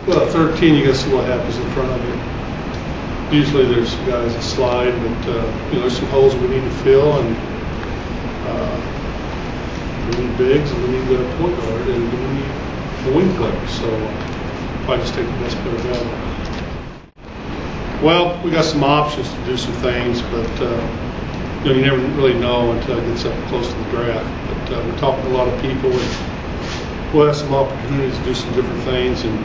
Well, 13, you got to see what happens in front of you. Usually there's guys that slide, but there's some holes we need to fill, and we need bigs, and we need a point guard, and we need a wing player. So probably just take the best player available. Well, we got some options to do some things, but you never really know until it gets up close to the draft. But we're talking to a lot of people, and we'll have some opportunities to do some different things. And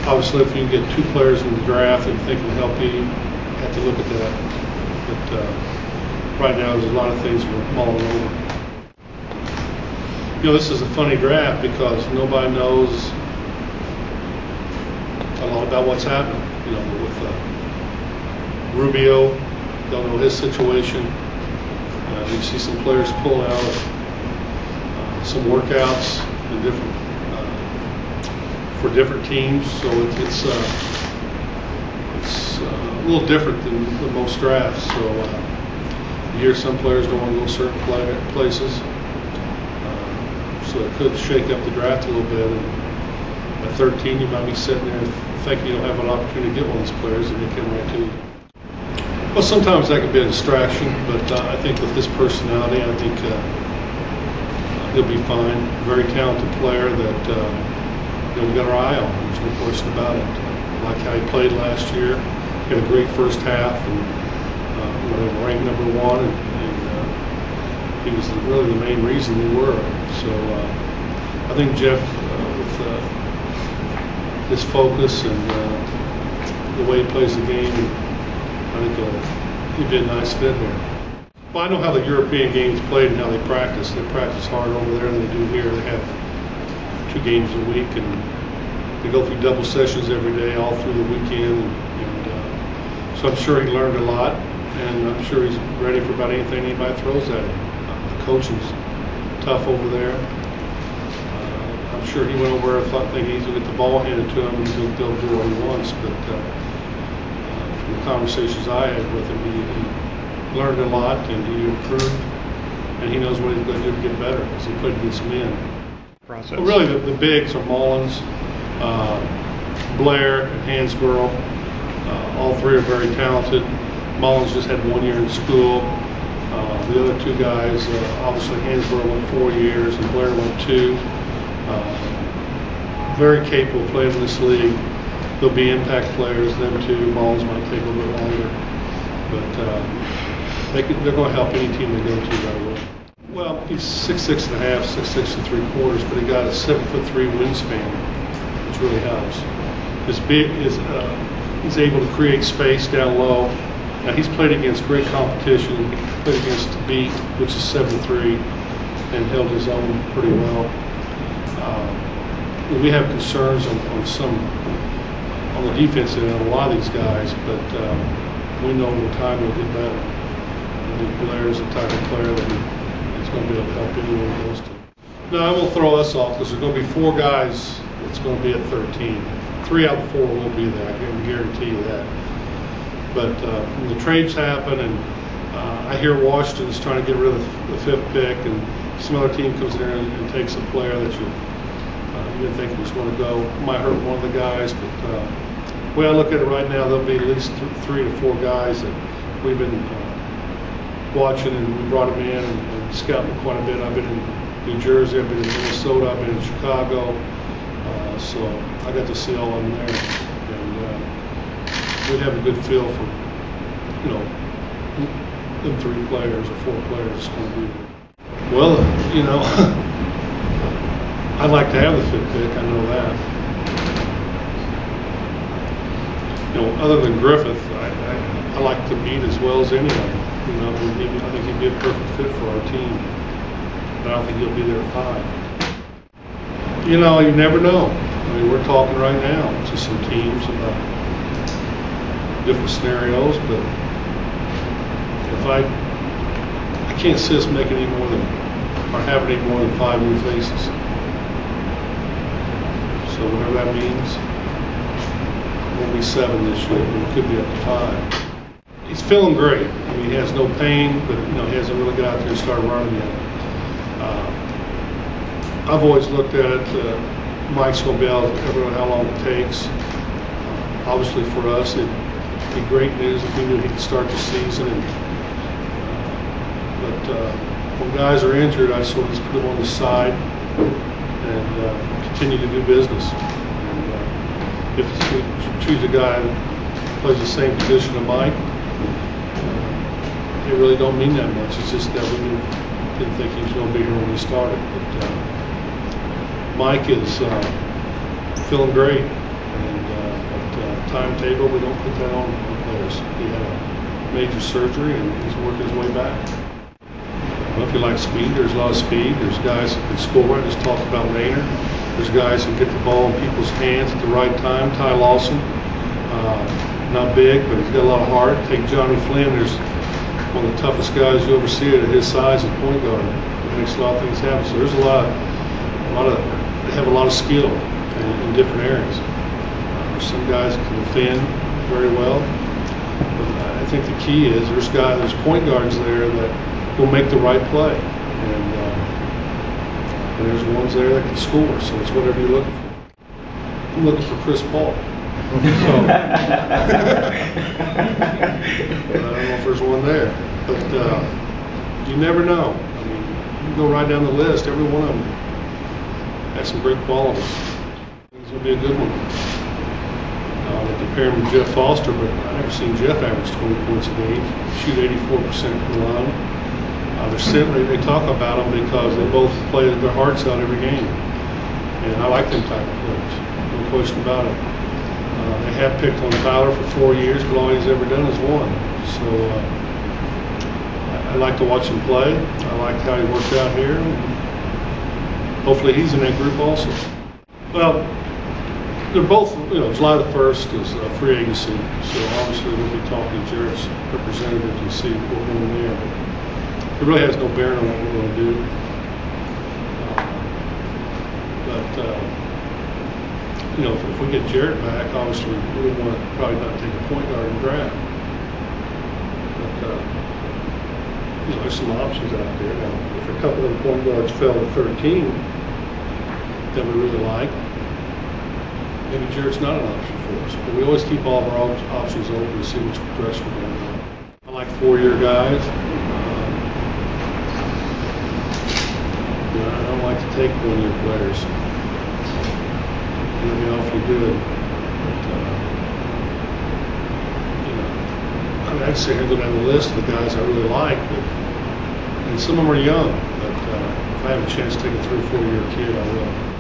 obviously, if you can get 2 players in the draft that you think can help you have to look at that. But right now, there's a lot of things we're mulling over. This is a funny draft because nobody knows a lot about what's happening. With Rubio, don't know his situation. You see some players pull out of some workouts in different for different teams, so it's a little different than most drafts. So you hear some players don't want to go certain places, so it could shake up the draft a little bit. And at 13, you might be sitting there thinking you'll have an opportunity to get one of these players, and they come right to you. Well, sometimes that can be a distraction, but I think with this personality, I think he'll be fine. Very talented player that we got our eye on. There's no question about it. Like how he played last year, he had a great first half, and they were ranked #1, and he was really the main reason they were. So I think Jeff, with his focus and the way he plays the game, I think he'd be a nice fit here. Well, I know how the European games played and how they practice. They practice harder over there than they do here. They have 2 games a week, and they go through double sessions every day, all through the weekend. And so I'm sure he learned a lot, and I'm sure he's ready for about anything anybody throws at him. The coaching's tough over there. I'm sure he went over there thinking he's going to get the ball handed to him and he's going to be able to do what he wants. But from the conversations I had with him, he learned a lot, and he improved, and he knows what he's going to do to get better because he played against men. Well, really, the bigs are Mullins, Blair, and Hansborough. All 3 are very talented. Mullins just had 1 year in school. The other 2 guys, obviously Hansborough went 4 years, and Blair went 2. Very capable of playing in this league. They'll be impact players, them too. Mullins might take a little bit longer, but they're going to help any team they go to right away. Well, he's 6'6 and a half, 6'6 3/4, but he got a 7'3" wingspan, which really helps. He's able to create space down low. Now, he's played against great competition. He played against Beat, which is 7'3", and held his own pretty well. We have concerns on the defensive end on a lot of these guys, but we know over time they'll get better. I think Blair is the type of player that is going to be able to help anyone he goes to. No, I won't throw us off because there's going to be 4 guys that's going to be at 13. 3 out of 4 will be there. I can guarantee you that. But when the trades happen, and I hear Washington's trying to get rid of the 5th pick, and some other team comes in there and takes a player that you didn't think was going to go. Might hurt one of the guys, but the way I look at it right now, there'll be at least 3 to 4 guys that we've been watching, and we brought them in and scouting quite a bit. I've been in New Jersey, I've been in Minnesota, I've been in Chicago, so I got to see all of them there, and we have a good feel for them 3 players or 4 players that's going to be there. Well, I'd like to have the 5th pick, I know that. Other than Griffith, I like to beat as well as any of them. I think he'd be a perfect fit for our team, but I don't think he'll be there at 5. You never know. I mean, we're talking right now to some teams about different scenarios, but if I can't see us making any more than, or having any more than 5 new faces. So whatever that means, we'll be 7 this year, but it could be up to 5. He's feeling great. I mean, he has no pain, but he hasn't really got out there and started running yet. I've always looked at it. Mike's going to be able to cover how long it takes. Obviously, for us, it'd be great news if we knew he could start the season. But when guys are injured, I sort of just put them on the side and continue to do business. And if we choose a guy who plays the same position as Mike, it really don't mean that much. It's just that we didn't think he was going to be here when we started. But Mike is feeling great, and timetable, we don't put that on players. He had a major surgery, and he's working his way back. Well, if you like speed, there's a lot of speed. There's guys that can score. I just talked about Rayner. There's guys who get the ball in people's hands at the right time. Ty Lawson, not big, but he's got a lot of heart. Take Johnny Flynn. There's one of the toughest guys you ever see at his size at point guard. It makes a lot of things happen. So there's they have a lot of skill in different areas. There's some guys that can defend very well. But I think the key is there's point guards there that will make the right play, and there's ones there that can score. So it's whatever you're looking for. I'm looking for Chris Paul. So, I don't know if there's one there, but you never know. I mean, you can go right down the list. Every one of them has some great qualities. It's going to be a good one. They compare him to Jeff Foster, but I've never seen Jeff average 20 points a game, shoot 84% from the line. They talk about them because they both play their hearts out every game, and I like them type of players. No question about it. They have picked on Tyler for 4 years, but all he's ever done is won. So I like to watch him play. I like how he worked out here. Hopefully he's in that group also. Well, they're both, July the 1st is free agency, so obviously we'll be talking to Jarrett's representatives and see what we're doing there. But it really has no bearing on what we're going to do. If we get Jarrett back, obviously we would want to probably not take a point guard in draft. But there's some options out there. Now, if a couple of the point guards fell to 13 that we really like, maybe Jarrett's not an option for us. But we always keep all of our options open to see which direction we're going to go. I like 4-year guys. I don't like to take 1-year players. It'll be awfully good. But, I'd say here go down the list of the guys I really like, and some of them are young. But if I have a chance to take a 3 or 4 year kid, I will.